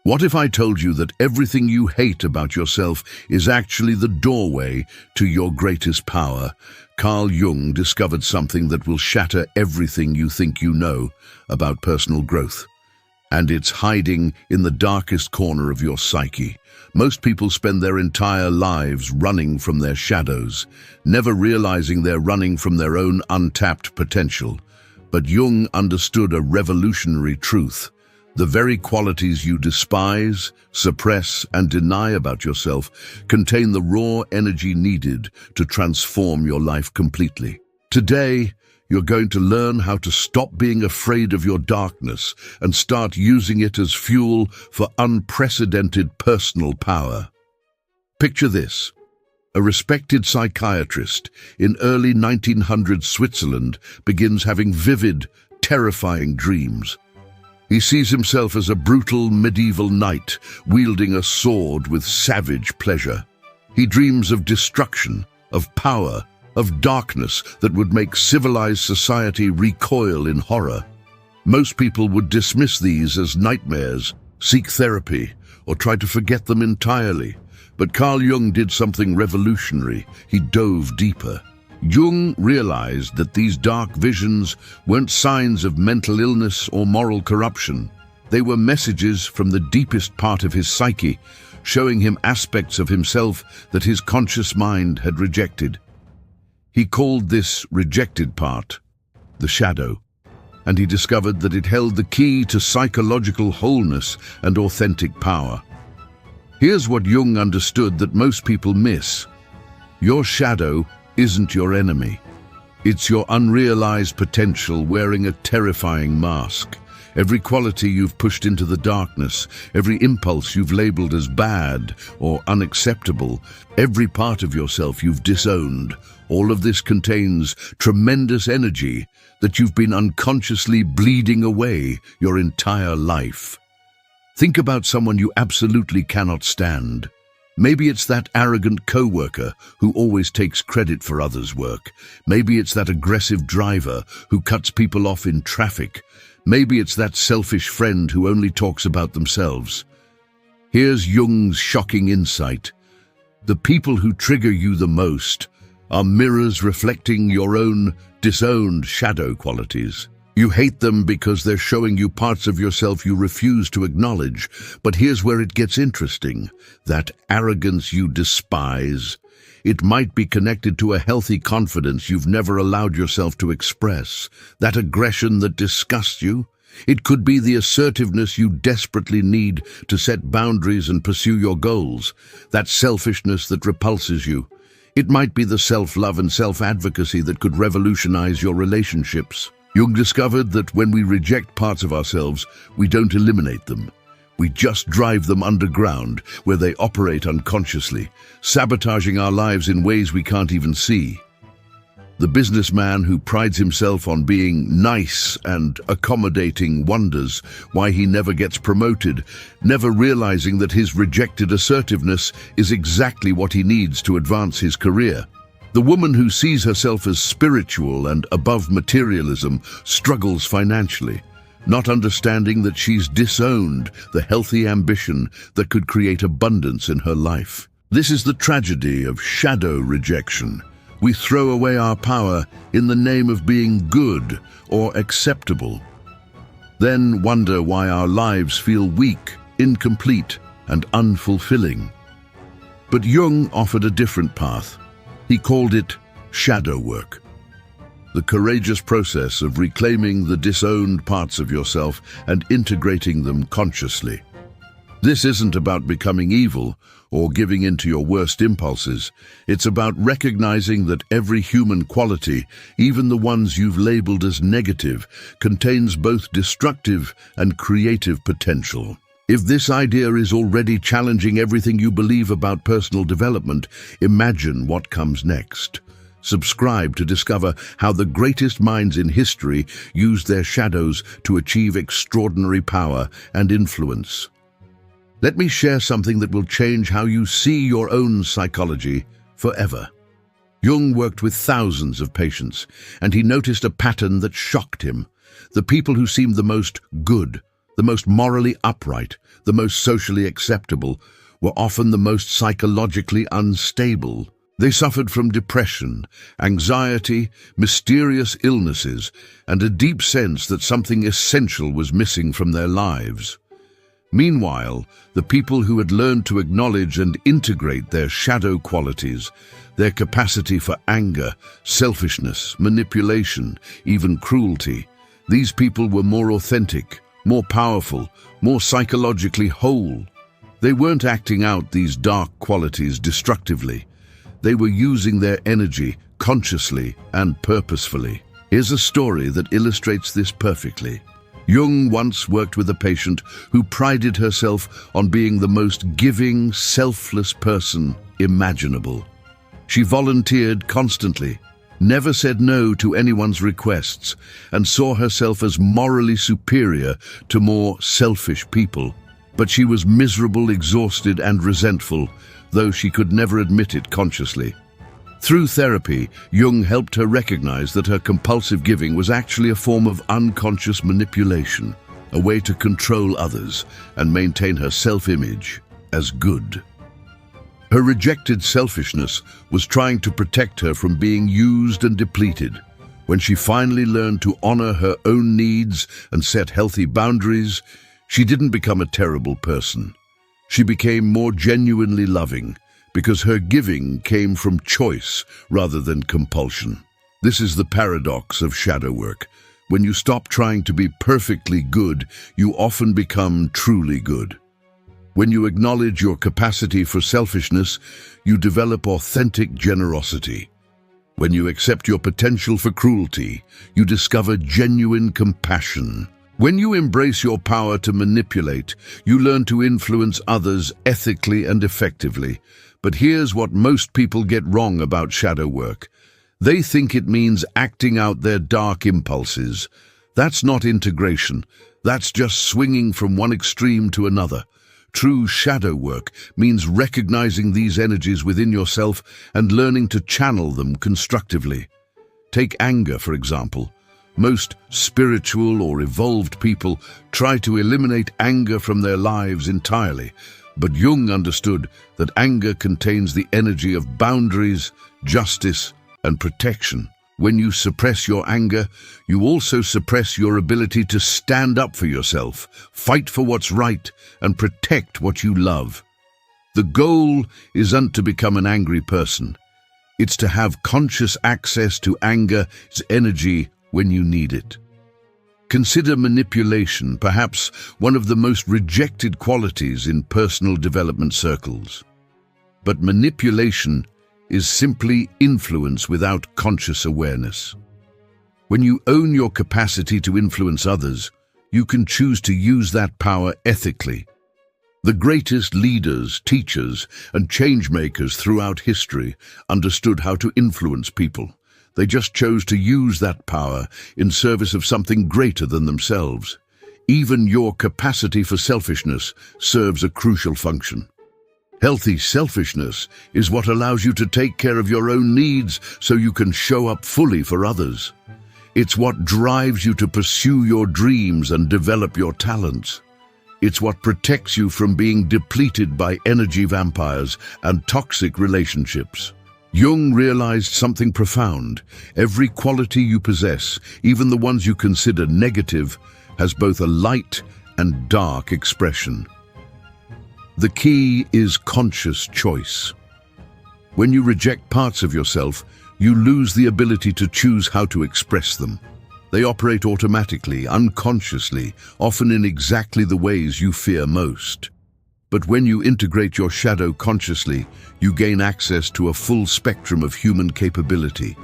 What if I told you that everything you hate about yourself is actually the doorway to your greatest power? Carl Jung discovered something that will shatter everything you think you know about personal growth. And it's hiding in the darkest corner of your psyche. Most people spend their entire lives running from their shadows, never realizing they're running from their own untapped potential. But Jung understood a revolutionary truth. The very qualities you despise, suppress, and deny about yourself contain the raw energy needed to transform your life completely. Today, you're going to learn how to stop being afraid of your darkness and start using it as fuel for unprecedented personal power. Picture this. A respected psychiatrist in early 1900s Switzerland begins having vivid, terrifying dreams. He sees himself as a brutal medieval knight wielding a sword with savage pleasure. He dreams of destruction, of power, of darkness that would make civilized society recoil in horror. Most people would dismiss these as nightmares, seek therapy, or try to forget them entirely. But Carl Jung did something revolutionary. He dove deeper. Jung realized that these dark visions weren't signs of mental illness or moral corruption. They were messages from the deepest part of his psyche, showing him aspects of himself that his conscious mind had rejected. He called this rejected part the shadow, and he discovered that it held the key to psychological wholeness and authentic power. Here's what Jung understood that most people miss. Your shadow isn't your enemy. It's your unrealized potential wearing a terrifying mask. Every quality you've pushed into the darkness, every impulse you've labeled as bad or unacceptable, every part of yourself you've disowned, all of this contains tremendous energy that you've been unconsciously bleeding away your entire life. Think about someone you absolutely cannot stand. Maybe it's that arrogant coworker who always takes credit for others' work. Maybe it's that aggressive driver who cuts people off in traffic. Maybe it's that selfish friend who only talks about themselves. Here's Jung's shocking insight. The people who trigger you the most are mirrors reflecting your own disowned shadow qualities. You hate them because they're showing you parts of yourself you refuse to acknowledge. But here's where it gets interesting. That arrogance you despise, it might be connected to a healthy confidence you've never allowed yourself to express. That aggression that disgusts you, it could be the assertiveness you desperately need to set boundaries and pursue your goals. That selfishness that repulses you. It might be the self-love and self-advocacy that could revolutionize your relationships. Jung discovered that when we reject parts of ourselves, we don't eliminate them. We just drive them underground, where they operate unconsciously, sabotaging our lives in ways we can't even see. The businessman who prides himself on being nice and accommodating wonders why he never gets promoted, never realizing that his rejected assertiveness is exactly what he needs to advance his career. The woman who sees herself as spiritual and above materialism struggles financially, not understanding that she's disowned the healthy ambition that could create abundance in her life. This is the tragedy of shadow rejection. We throw away our power in the name of being good or acceptable, then wonder why our lives feel weak, incomplete, and unfulfilling. But Jung offered a different path. He called it shadow work, the courageous process of reclaiming the disowned parts of yourself and integrating them consciously. This isn't about becoming evil or giving in to your worst impulses. It's about recognizing that every human quality, even the ones you've labeled as negative, contains both destructive and creative potential. If this idea is already challenging everything you believe about personal development, imagine what comes next. Subscribe to discover how the greatest minds in history used their shadows to achieve extraordinary power and influence. Let me share something that will change how you see your own psychology forever. Jung worked with thousands of patients, and he noticed a pattern that shocked him. The people who seemed the most good, The most morally upright, the most socially acceptable, were often the most psychologically unstable. They suffered from depression, anxiety, mysterious illnesses, and a deep sense that something essential was missing from their lives. Meanwhile, the people who had learned to acknowledge and integrate their shadow qualities, their capacity for anger, selfishness, manipulation, even cruelty, these people were more authentic, more powerful, more psychologically whole. They weren't acting out these dark qualities destructively. They were using their energy consciously and purposefully. Here's a story that illustrates this perfectly. Jung once worked with a patient who prided herself on being the most giving, selfless person imaginable. She volunteered constantly, never said no to anyone's requests, and saw herself as morally superior to more selfish people. But she was miserable, exhausted, and resentful, though she could never admit it consciously. Through therapy, Jung helped her recognize that her compulsive giving was actually a form of unconscious manipulation, a way to control others and maintain her self-image as good. Her rejected selfishness was trying to protect her from being used and depleted. When she finally learned to honor her own needs and set healthy boundaries, she didn't become a terrible person. She became more genuinely loving, because her giving came from choice rather than compulsion. This is the paradox of shadow work. When you stop trying to be perfectly good, you often become truly good. When you acknowledge your capacity for selfishness, you develop authentic generosity. When you accept your potential for cruelty, you discover genuine compassion. When you embrace your power to manipulate, you learn to influence others ethically and effectively. But here's what most people get wrong about shadow work. They think it means acting out their dark impulses. That's not integration. That's just swinging from one extreme to another. True shadow work means recognizing these energies within yourself and learning to channel them constructively. Take anger, for example. Most spiritual or evolved people try to eliminate anger from their lives entirely. But Jung understood that anger contains the energy of boundaries, justice, and protection. When you suppress your anger, you also suppress your ability to stand up for yourself, fight for what's right, and protect what you love. The goal isn't to become an angry person. It's to have conscious access to anger's energy when you need it. Consider manipulation, perhaps one of the most rejected qualities in personal development circles. But manipulation is simply influence without conscious awareness. When you own your capacity to influence others, you can choose to use that power ethically. The greatest leaders, teachers, and change-makers throughout history understood how to influence people. They just chose to use that power in service of something greater than themselves. Even your capacity for selfishness serves a crucial function. Healthy selfishness is what allows you to take care of your own needs so you can show up fully for others. It's what drives you to pursue your dreams and develop your talents. It's what protects you from being depleted by energy vampires and toxic relationships. Jung realized something profound. Every quality you possess, even the ones you consider negative, has both a light and dark expression. The key is conscious choice. When you reject parts of yourself, you lose the ability to choose how to express them. They operate automatically, unconsciously, often in exactly the ways you fear most. But when you integrate your shadow consciously, you gain access to a full spectrum of human capability.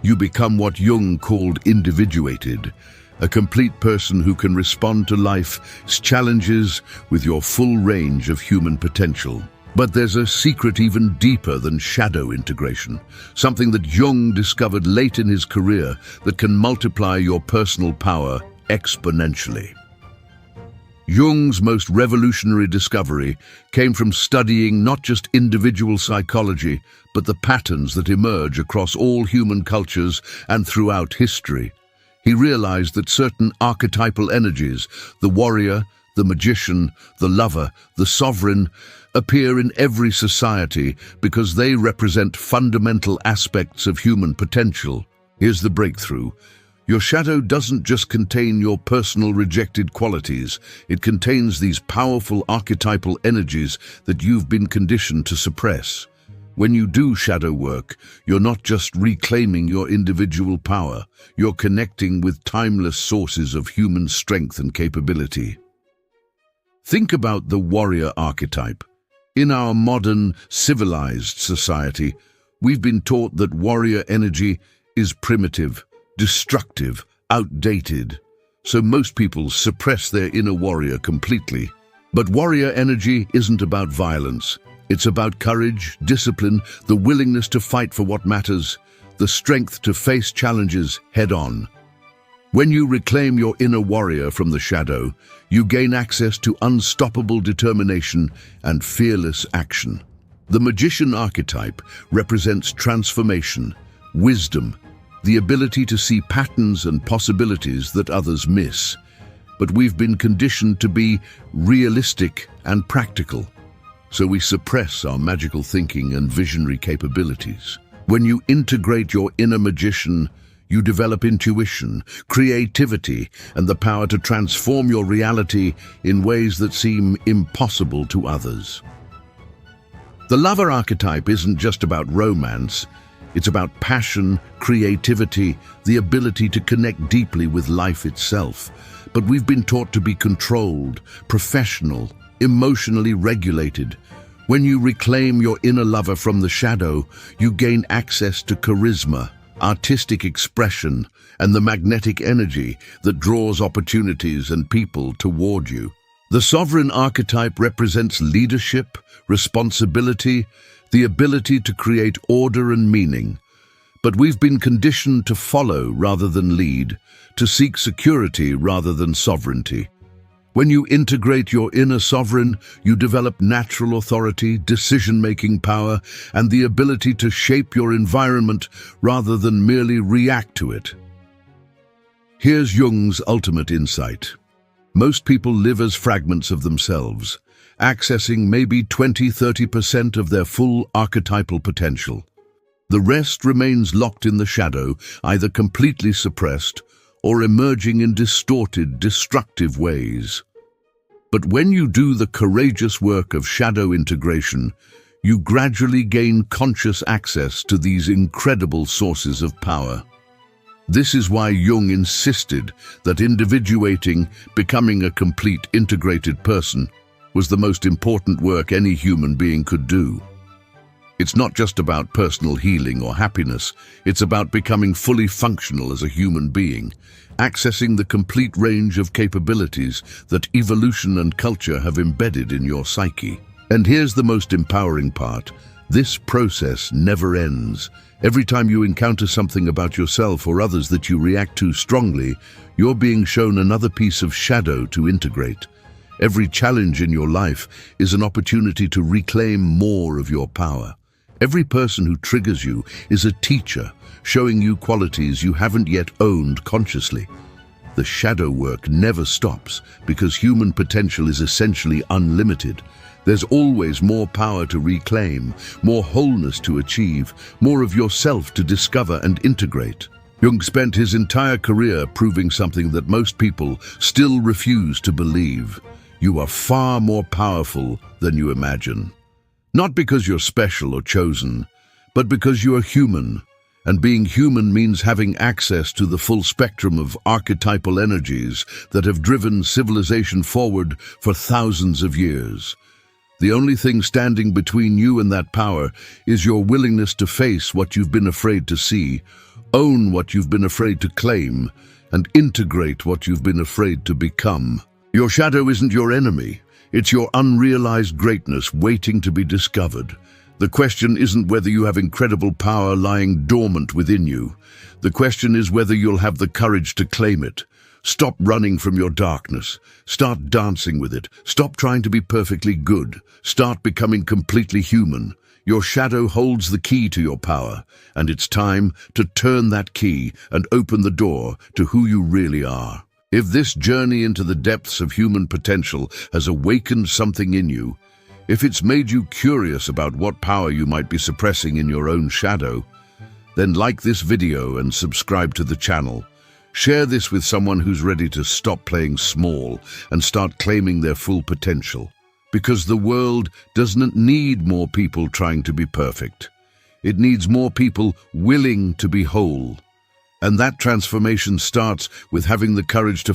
You become what Jung called individuated, a complete person who can respond to life's challenges with your full range of human potential. But there's a secret even deeper than shadow integration, something that Jung discovered late in his career that can multiply your personal power exponentially. Jung's most revolutionary discovery came from studying not just individual psychology, but the patterns that emerge across all human cultures and throughout history. He realized that certain archetypal energies, the warrior, the magician, the lover, the sovereign, appear in every society because they represent fundamental aspects of human potential. Here's the breakthrough. Your shadow doesn't just contain your personal rejected qualities. It contains these powerful archetypal energies that you've been conditioned to suppress. When you do shadow work, you're not just reclaiming your individual power. You're connecting with timeless sources of human strength and capability. Think about the warrior archetype. In our modern, civilized society, we've been taught that warrior energy is primitive, destructive, outdated. So most people suppress their inner warrior completely. But warrior energy isn't about violence. It's about courage, discipline, the willingness to fight for what matters, the strength to face challenges head-on. When you reclaim your inner warrior from the shadow, you gain access to unstoppable determination and fearless action. The magician archetype represents transformation, wisdom, the ability to see patterns and possibilities that others miss. But we've been conditioned to be realistic and practical, so we suppress our magical thinking and visionary capabilities. When you integrate your inner magician, you develop intuition, creativity, and the power to transform your reality in ways that seem impossible to others. The lover archetype isn't just about romance. It's about passion, creativity, the ability to connect deeply with life itself. But we've been taught to be controlled, professional, emotionally regulated. When you reclaim your inner lover from the shadow, you gain access to charisma, artistic expression, and the magnetic energy that draws opportunities and people toward you. The sovereign archetype represents leadership, responsibility, the ability to create order and meaning. But we've been conditioned to follow rather than lead, to seek security rather than sovereignty. When you integrate your inner sovereign, you develop natural authority, decision-making power, and the ability to shape your environment rather than merely react to it. Here's Jung's ultimate insight. Most people live as fragments of themselves, accessing maybe 20–30% of their full archetypal potential. The rest remains locked in the shadow, either completely suppressed or emerging in distorted, destructive ways. But when you do the courageous work of shadow integration, you gradually gain conscious access to these incredible sources of power. This is why Jung insisted that individuating, becoming a complete integrated person, was the most important work any human being could do. It's not just about personal healing or happiness, it's about becoming fully functional as a human being, accessing the complete range of capabilities that evolution and culture have embedded in your psyche. And here's the most empowering part. This process never ends. Every time you encounter something about yourself or others that you react to strongly, you're being shown another piece of shadow to integrate. Every challenge in your life is an opportunity to reclaim more of your power. Every person who triggers you is a teacher, showing you qualities you haven't yet owned consciously. The shadow work never stops because human potential is essentially unlimited. There's always more power to reclaim, more wholeness to achieve, more of yourself to discover and integrate. Jung spent his entire career proving something that most people still refuse to believe. You are far more powerful than you imagine. Not because you're special or chosen, but because you are human. And being human means having access to the full spectrum of archetypal energies that have driven civilization forward for thousands of years. The only thing standing between you and that power is your willingness to face what you've been afraid to see, own what you've been afraid to claim, and integrate what you've been afraid to become. Your shadow isn't your enemy. It's your unrealized greatness waiting to be discovered. The question isn't whether you have incredible power lying dormant within you. The question is whether you'll have the courage to claim it. Stop running from your darkness. Start dancing with it. Stop trying to be perfectly good. Start becoming completely human. Your shadow holds the key to your power, and it's time to turn that key and open the door to who you really are. If this journey into the depths of human potential has awakened something in you, if it's made you curious about what power you might be suppressing in your own shadow, then like this video and subscribe to the channel. Share this with someone who's ready to stop playing small and start claiming their full potential. Because the world doesn't need more people trying to be perfect. It needs more people willing to be whole. And that transformation starts with having the courage to